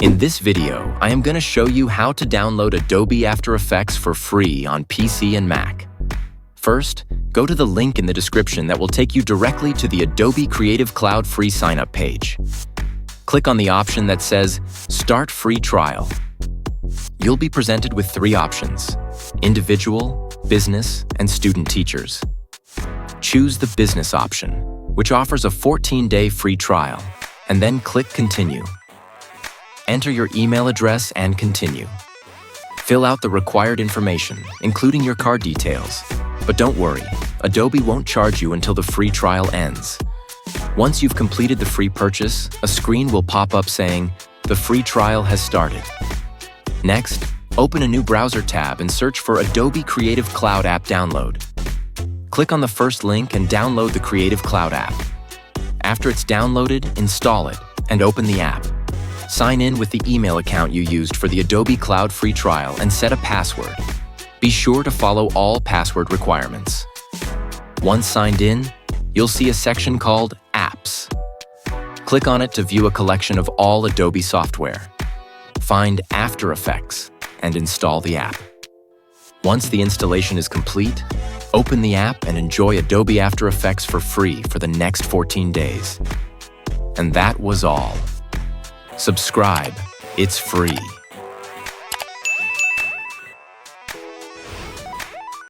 In this video, I am going to show you how to download Adobe After Effects for free on PC and Mac. First, go to the link in the description that will take you directly to the Adobe Creative Cloud free sign-up page. Click on the option that says Start Free Trial. You'll be presented with three options: individual, business, and student teachers. Choose the business option, which offers a 14-day free trial, and then click Continue. Enter your email address and continue. Fill out the required information, including your card details. But don't worry, Adobe won't charge you until the free trial ends. Once you've completed the free purchase, a screen will pop up saying, "The free trial has started." Next, open a new browser tab and search for Adobe Creative Cloud app download. Click on the first link and download the Creative Cloud app. After it's downloaded, install it and open the app. Sign in with the email account you used for the Adobe Cloud free trial and set a password. Be sure to follow all password requirements. Once signed in, you'll see a section called Apps. Click on it to view a collection of all Adobe software. Find After Effects and install the app. Once the installation is complete, open the app and enjoy Adobe After Effects for free for the next 14 days. And that was all. Subscribe, it's free.